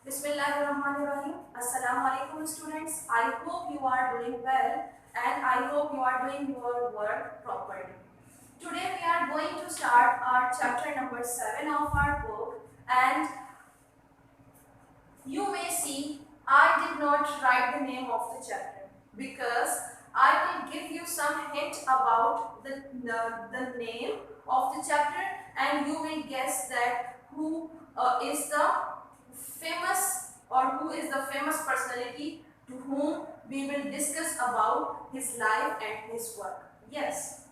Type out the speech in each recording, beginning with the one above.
Bismillahirrahmanirrahim. Assalamu alaikum students. I hope you are doing well and I hope you are doing your work properly. Today we are going to start our chapter number 7 of our book, and you may see I did not write the name of the chapter because I will give you some hint about the name of the chapter, and you will guess that who is the famous or who is the famous personality to whom we will discuss about his life and his work. Yes.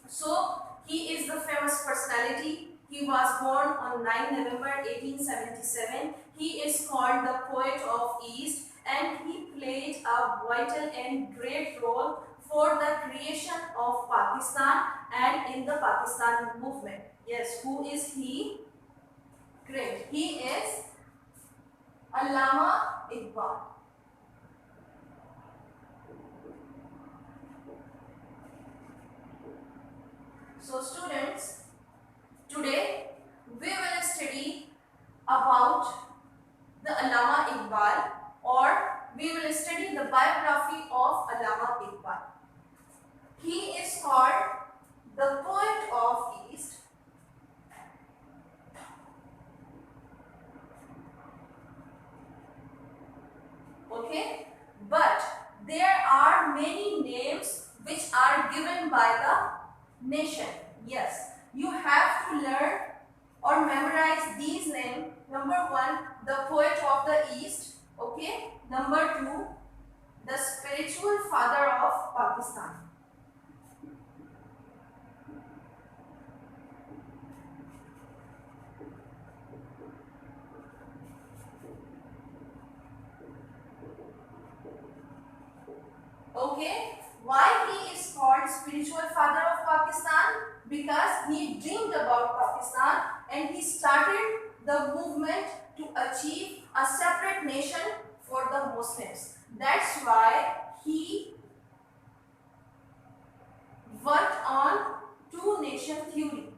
So he is the famous personality. He was born on 9 November 1877. He is called the poet of East, and he played a vital and great role for the creation of Pakistan and in the Pakistan movement. Yes, who is he? Great. He is Allama Iqbal. So students, today we will study about the Allama Iqbal, or we will study the biography of Allama Iqbal. He is called the poet of East. Okay, but there are many names which are given by the nation. Yes, you have to learn or memorize these names. Number 1, the poet of the East. Okay. Number 2, the spiritual father of Pakistan. Okay, why he is called spiritual father of Pakistan? Because he dreamed about Pakistan and he started the movement to achieve a separate nation for the Muslims. That's why he worked on two nation theory.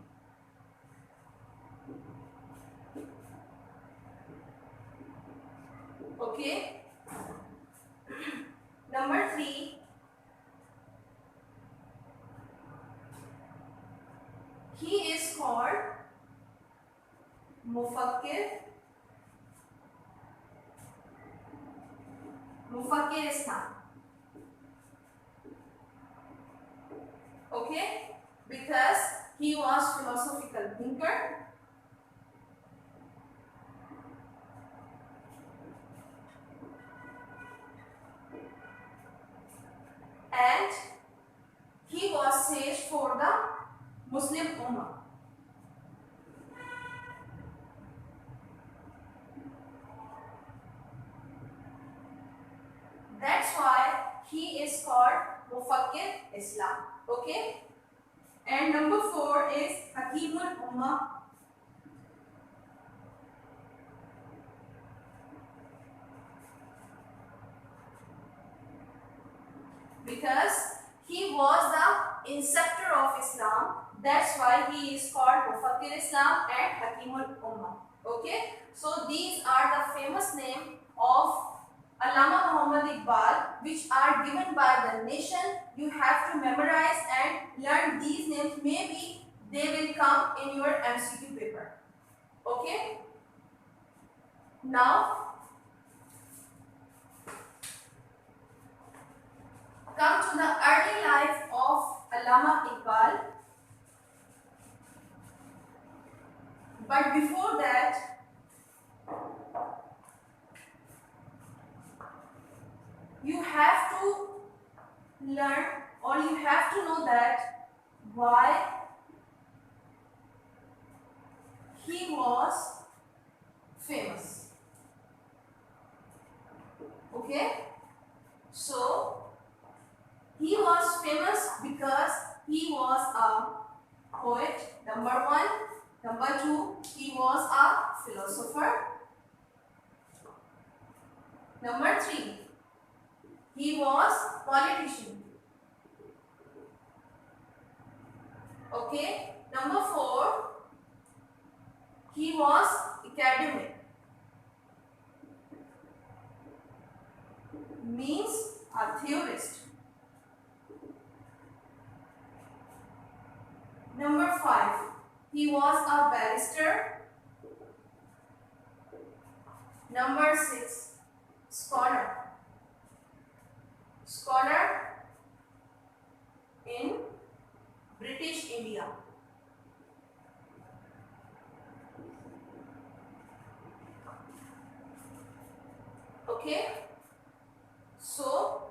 Okay. Number 3, he is called Mufakkir Islam. Okay, because he was philosophical thinker. And he was sage for the Muslim Ummah. That's why he is called Mufakkir Islam. Okay. And number 4 is Hakimul Ummah. Because he was the inceptor of Islam. That's why he is called Mufakkir Islam and Hakimul Ummah. Okay. So these are the famous name of Allama Muhammad Iqbal, which are given by the nation. You have to memorize and learn these names. Maybe they will come in your MCQ paper. Okay. Now come to the early life of Allama Iqbal. But before that, you have to learn or you have to know that why he was famous. Okay. So he was famous because he was a poet, number 1. Number 2, he was a philosopher. Number 3, he was politician. Okay. Number 4, he was academic. means a theorist. Number 5, he was a barrister. Number 6, scholar. Scholar in British India. Okay, so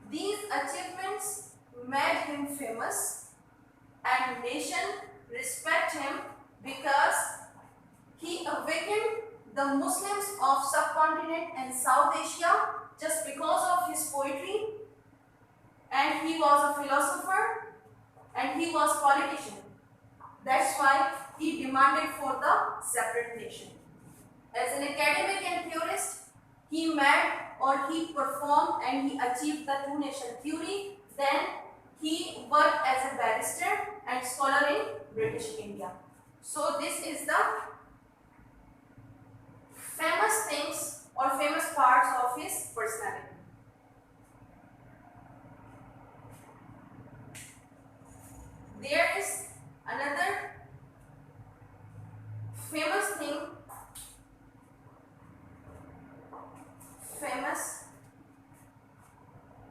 these achievements made him famous and nation respect him because he awakened the Muslims of subcontinent and South Asia just because of his poetry, and he was a philosopher and he was politician. That's why he demanded for the separate nation. As an academic and theorist, he made or he performed and he achieved the two nation theory. Then he worked as a barrister and scholar in British India. So this is the famous things or famous parts of his personality. There is another famous thing, famous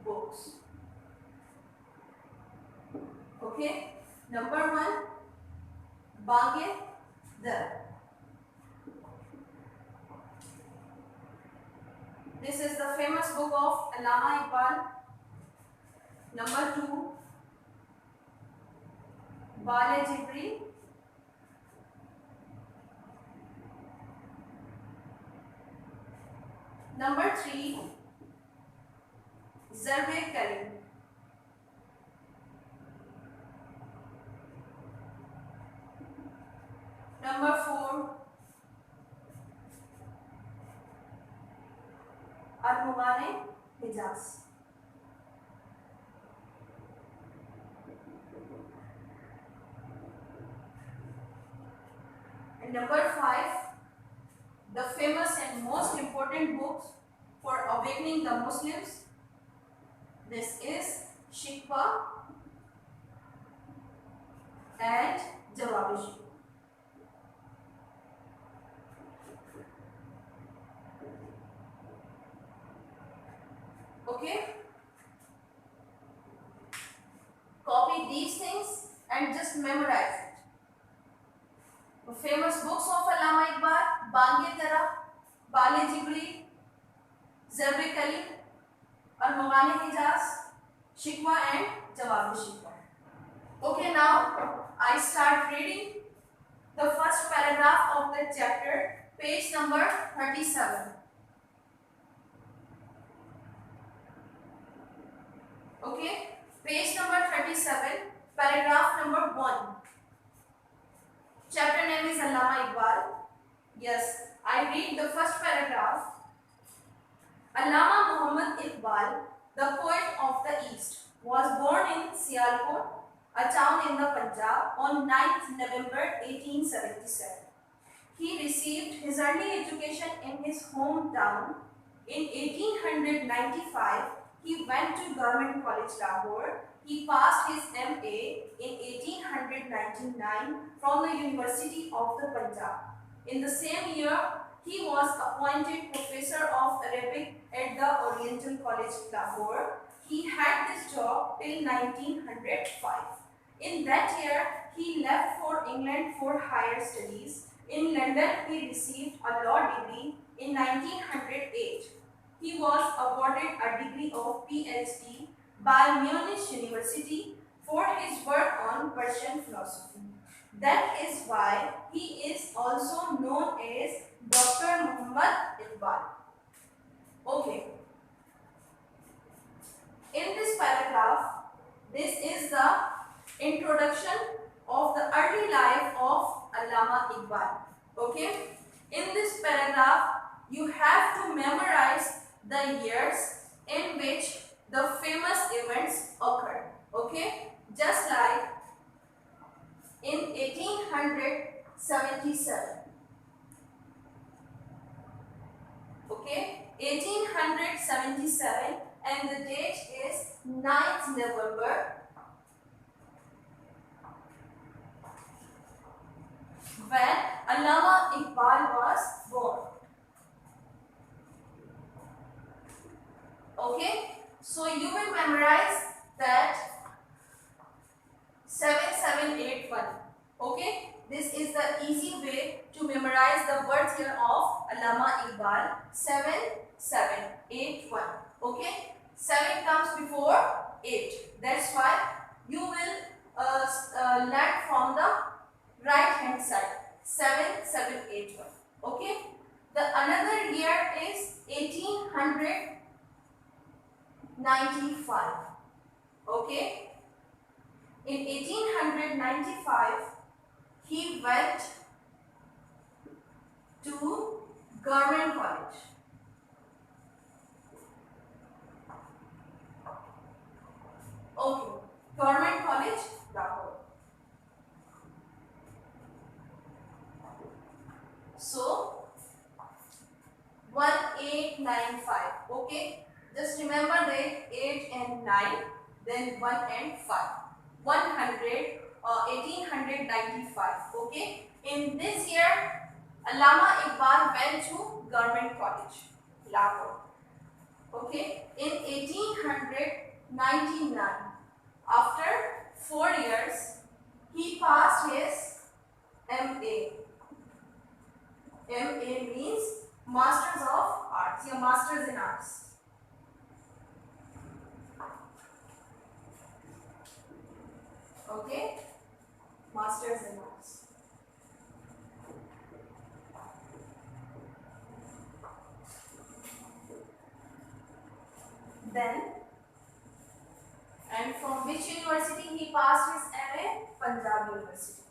books. Okay, number 1, Bange Dar. This is the famous book of Allama Iqbal. Number 2, Bale Jibri. Number 3, Zarbe Karim. Number 4, Al-Mughani Hijaz. And number 5, the famous and most important books for awakening the Muslims. This is Shikwa and Jawabi. Okay, copy these things and just memorize it. The famous books of Allama Iqbal: Bange Dar, Bale Jibri, Zarbe Karim, Al-Mughani Hijaz, Shikwa and Jawab Shikwa. Okay, now I start reading the first paragraph of the chapter, page number 37. Okay, page number 37, paragraph number 1. Chapter name is Allama Iqbal. Yes, I read the first paragraph. Allama Muhammad Iqbal, the poet of the East, was born in Sialkot, a town in the Punjab, on 9th November 1877. He received his early education in his hometown. In 1895, he went to Government College Lahore. He passed his MA in 1899 from the University of the Punjab. In the same year, he was appointed Professor of Arabic at the Oriental College Lahore. He had this job till 1905. In that year, he left for England for higher studies. In London, he received a law degree in 1908. He was awarded a degree of PhD by Munich University for his work on Persian philosophy. That is why he is also known as Dr. Muhammad Iqbal. Okay. In this paragraph, this is the introduction of the early life of Allama Iqbal. Okay. In this paragraph, you have to memorize the years in which the famous events occurred. Okay. Just like in 1877. Okay. 1877 1977 and the date is 9th November when Allama Iqbal was born. Okay, so you will memorize that 7781. Okay, this is the easy way to memorize the birth year of Allama Iqbal. 7781. Okay, 7 comes before 8. That's why you will learn from the right hand side. 7781. Okay, the another year is 1895. Okay, in 1895 he went to Government College. Okay, Government College, Lahore. So 1895. Okay, just remember the 8 and 9, then 1 and 5. 1895. Okay, in this year Allama Iqbal went to Government College, Lahore. Okay, in 1899, after 4 years, he passed his MA. MA means Masters of Arts, yeah, Masters in Arts. Okay, Masters in Arts. Then, and from which university he passed his MA? Punjab University.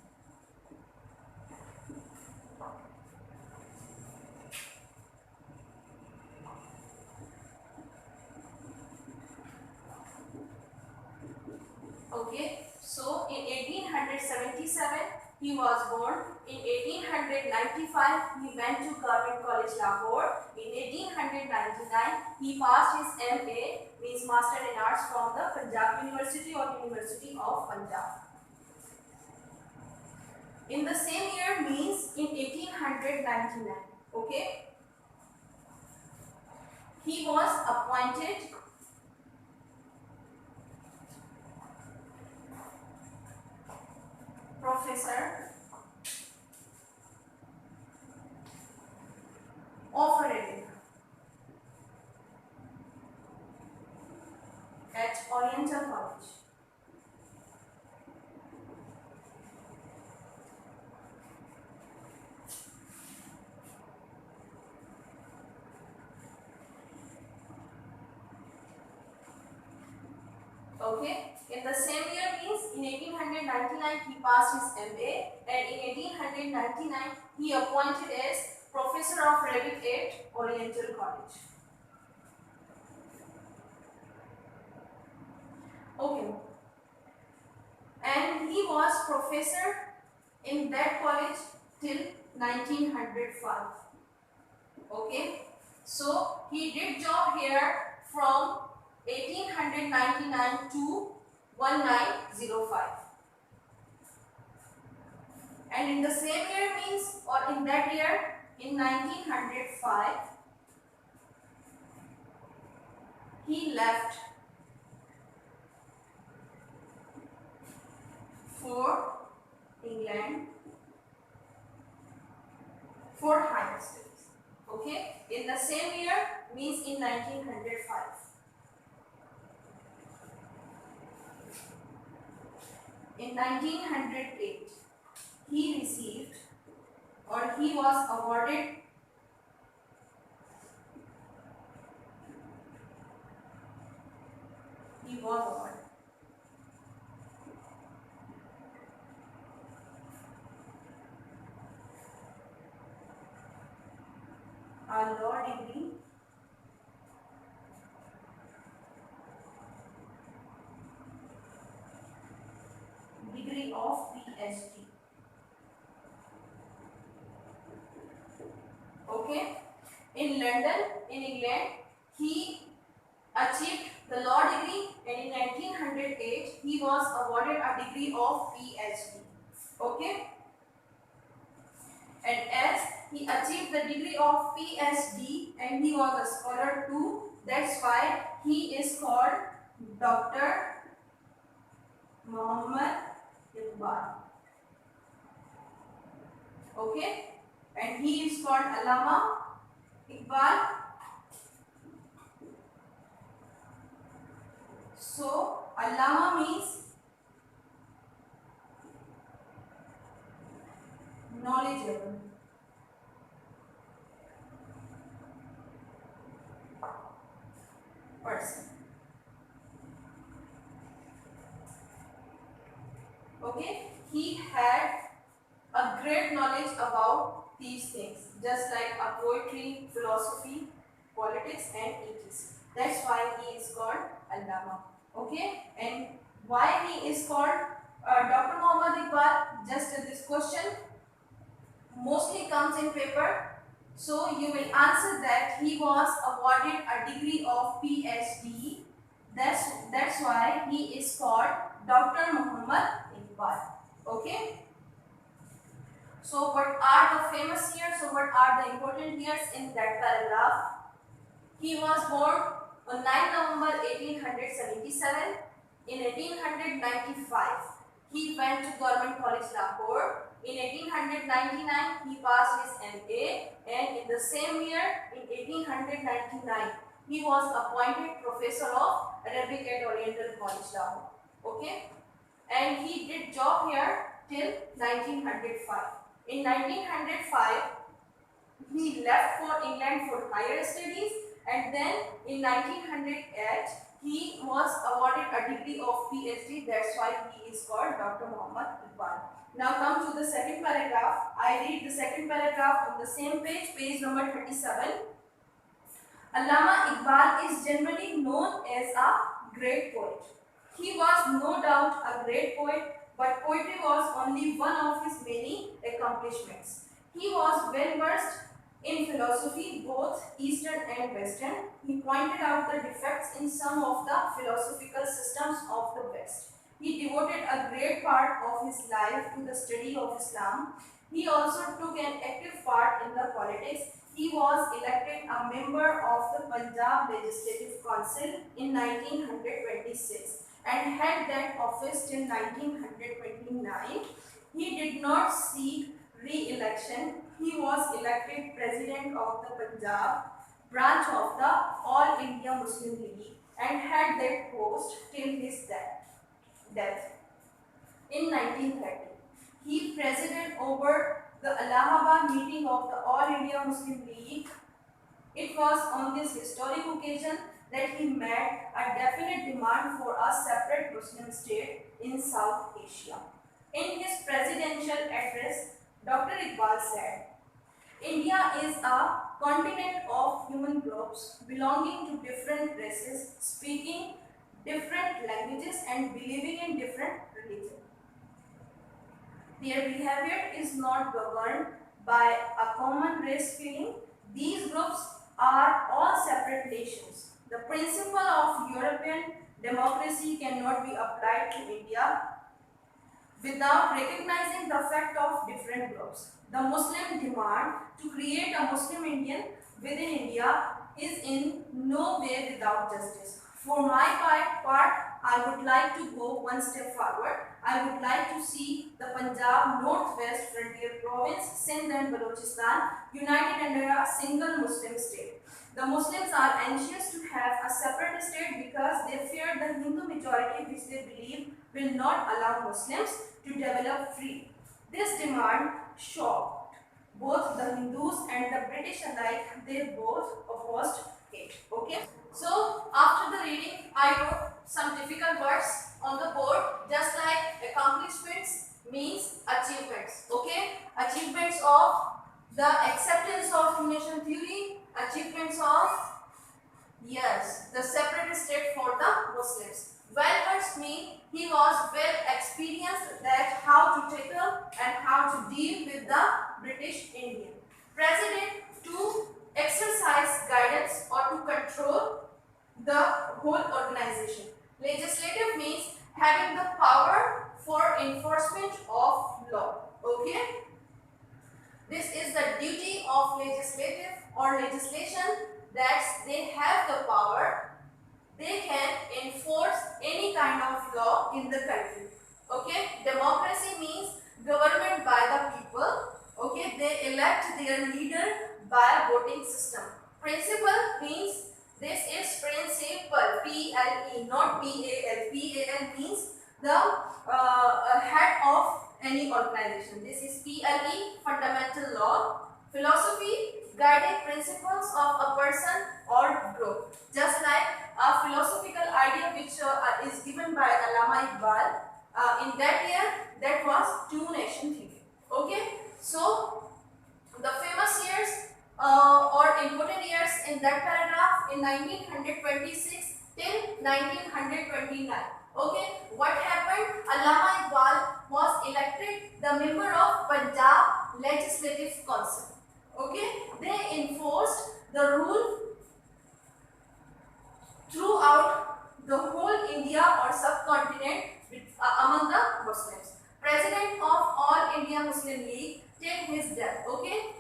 Okay, so in 1877 he was born. In 1895 he went to Government College Lahore. In 1899 he passed his MA, means Master in Arts, from the Punjab University or University of Punjab. In the same year, means in 1899, okay, he was appointed professor of Arabic at Oriental College. Okay, in the same year, means in 1899 he passed his MA, and in 1899 he appointed as Professor of Arabic at Oriental College. Okay, and he was professor in that college till 1905. Okay, so he did job here from 1899 to 1905, and in the same year, means, or in that year, in 1905 he left for England for higher studies. Okay, in the same year, means in 1905. In 1908 he received, or he was awarded, a law degree of PhD. Okay, in London, in England, he achieved the law degree, and in 1908 he was awarded a degree of PhD. Okay, and as he achieved the degree of PhD and he was a scholar too, that's why he is called Dr. Muhammad Iqbal. Okay, and he is called Allama Iqbal. So Allama means knowledgeable. Person. Okay, he had a great knowledge about these things, just like a poetry, philosophy, politics, and etc. That's why he is called Allama. Okay, and why he is called Dr. Muhammad Iqbal? Just this question mostly comes in paper. So you will answer that he was awarded a degree of PhD. That's why he is called Dr. Muhammad Iqbal. Okay. So what are the famous years? So what are the important years in that paragraph? He was born on 9 November 1877. In 1895, he went to Government College Lahore. In 1899, he passed his MA, and in the same year, in 1899, he was appointed Professor of Arabic at Oriental College Lahore. Okay, and he did job here till 1905. In 1905, he left for England for higher studies, and then in 1908, he was awarded a degree of PhD. That's why he is called Dr. Muhammad Iqbal. Now come to the second paragraph. I read the second paragraph on the same page, page number 37. Allama Iqbal is generally known as a great poet. He was no doubt a great poet, but poetry was only one of his many accomplishments. He was well versed in philosophy, both Eastern and Western. He pointed out the defects in some of the philosophical systems of the West. He devoted a great part of his life to the study of Islam. He also took an active part in the politics. He was elected a member of the Punjab Legislative Council in 1926 and held that office till 1929. He did not seek re-election. He was elected president of the Punjab branch of the All India Muslim League and had that post till his death in 1930. He presided over the Allahabad meeting of the All India Muslim League. It was on this historic occasion that he made a definite demand for a separate Muslim state in South Asia. In his presidential address, Dr. Iqbal said, India is a continent of human groups belonging to different races, speaking different languages and believing in different religions. Their behavior is not governed by a common race feeling. These groups are all separate nations. The principle of European democracy cannot be applied to India without recognizing the fact of different groups. The Muslim demand to create a Muslim Indian within India is in no way without justice. For my part, I would like to go one step forward. I would like to see the Punjab Northwest Frontier Province, Sindh and Balochistan united under a single Muslim state. The Muslims are anxious to have a separate state because they fear the Hindu majority which they believe will not allow Muslims to develop freely. This demand shocked both the Hindus and the British alike. They both opposed it. Okay. So after the reading, I wrote some difficult words on the board, just like accomplishments means achievements. Okay. Achievements of the acceptance of nation theory, achievements of, yes, the separate state for the Muslims. Well-versed means he was well experienced that how to tackle and how to deal with the British Indian. President to exercise guidance or to control the whole organization. Legislative means having the power for enforcement of law. Okay, this is the duty of legislative or legislation, that they have the power, they can enforce any kind of law in the country. Okay, democracy means government by the people. Okay, they elect their leader by voting system. Principle means, this is principle, PLE, not PAL. PAL means the head of any organization. This is PLE, fundamental law. Philosophy, guiding principles of a person or group. Just like a philosophical idea which is given by Allama Iqbal, in that year, that was two nation theory. Okay, so the famous years or important years in that paragraph, in 1926 till 1929. Okay, what happened? Allama Iqbal was elected the member of Punjab Legislative Council. Okay, they enforced the rule throughout the whole India or subcontinent among the Muslims. President of All India Muslim League till his death. Okay,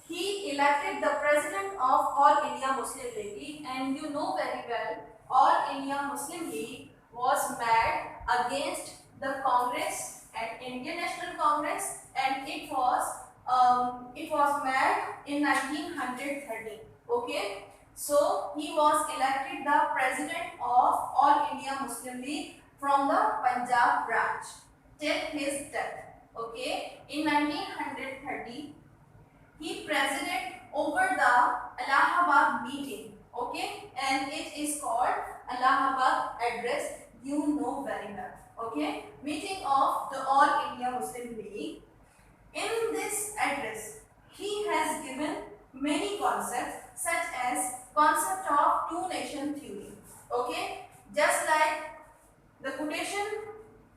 he elected the president of All India Muslim League, and you know very well, All India Muslim League was made against the Congress and Indian National Congress, and it was made in 1913. Okay, so he was elected the president of All India Muslim League from the Punjab branch till his death. Okay, in 1930 he presided over the Allahabad meeting. Okay, and it is called Allahabad Address. You know very well. Okay, meeting of the All India Muslim League. In this address, he has given many concepts, such as concept of two nation theory. Okay, just like the quotation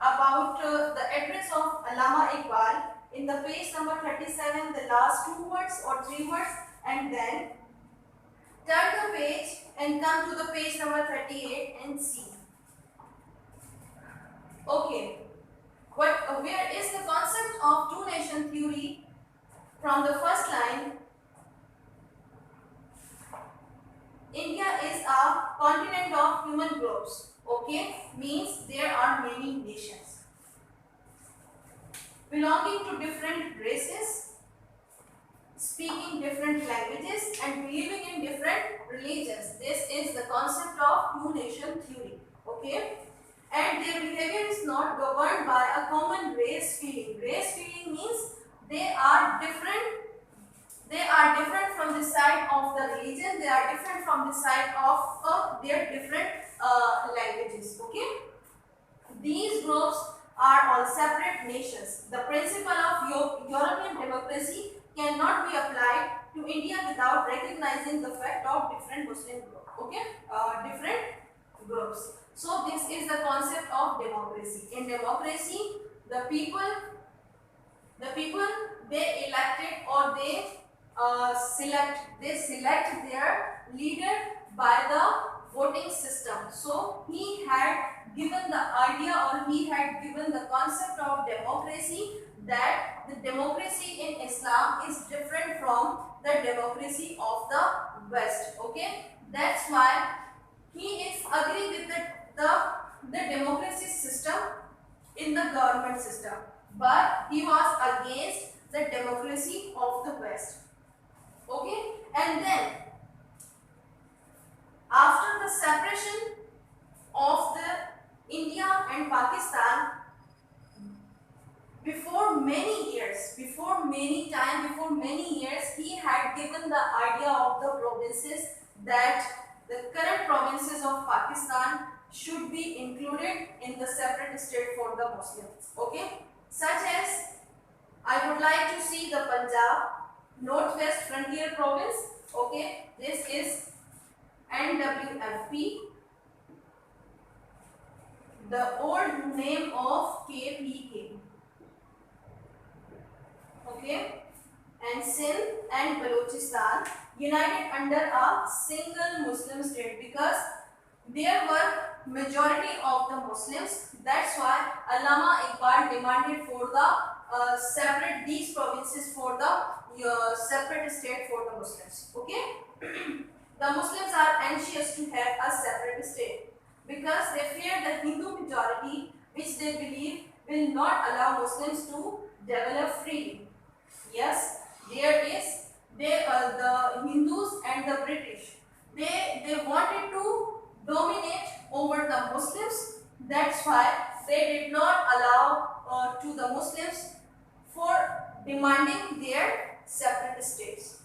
about the address of Allama Iqbal in the page number 37, the last two words or three words, and then turn the page and come to the page number 38 and see. Okay, where is the concept of two nation theory? From the first line, India is a continent of human groups. Okay, means there are many nations belonging to different races, speaking different languages, and believing in different religions. This is the concept of two nation theory. Okay, and their behavior is not governed by a common race feeling. Race feeling means they are different. They are different from the side of the religion. They are different from the side of their different languages. Okay, these groups are all separate nations. The principle of European democracy cannot be applied to India without recognizing the fact of different Muslim groups. Okay, different groups. So this is the concept of democracy. In democracy, the people they elected or they select their leader by the voting system. So he had given the idea, or he had given the concept of democracy, that the democracy in Islam is different from the democracy of the West. Okay, that's why he is agree with the democracy system in the government system, but he was against the democracy of the West. Okay, and then after the separation of the India and Pakistan, before many years, before many years, he had given the idea of the provinces, that the current provinces of Pakistan should be included in the separate state for the Muslims. Okay, such as I would like to see the Punjab Northwest Frontier Province. Okay, this is NWFP, the old name of KPK. Okay, and Sindh and Balochistan united under a single Muslim state, because there were majority of the Muslims. That's why Allama Iqbal demanded for the separate these provinces for the separate state for the Muslims. Okay, the Muslims are anxious to have a separate state because they fear the Hindu majority, which they believe will not allow Muslims to develop freely. Yes, there is the Hindus and the British. They wanted to dominate over the Muslims. That's why they did not allow to the Muslims for demanding their separate states.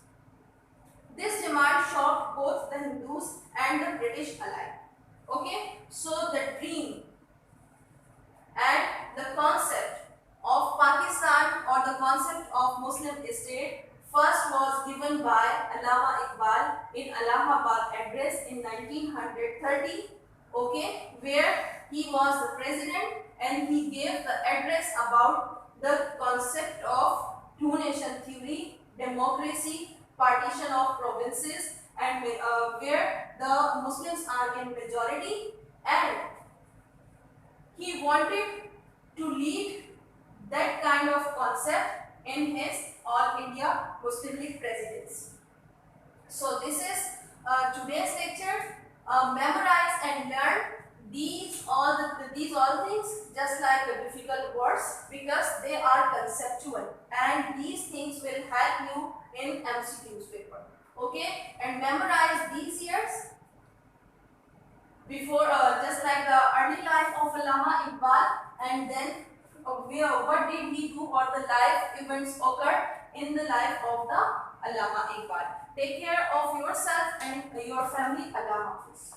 This demand shocked both the Hindus and the British alike. Okay, so the dream and the concept of Pakistan or the concept of Muslim state first was given by Allama Iqbal in Allahabad address in 1930, okay, where he was the president and he gave the address about the concept of two nation theory, democracy, partition of provinces, and where the Muslims are in majority, and he wanted to lead that kind of concept in his All India Muslim League presidency. So this is today's lecture. Memorize and learn these all things just like the difficult words because they are conceptual and these things will help you in MCQs paper. Okay, and memorize these years before just like the early life of Allama Iqbal, and then what did he do or the life events occurred in the life of the Allama Iqbal. Take care of yourself and your family. Allah Hafiz.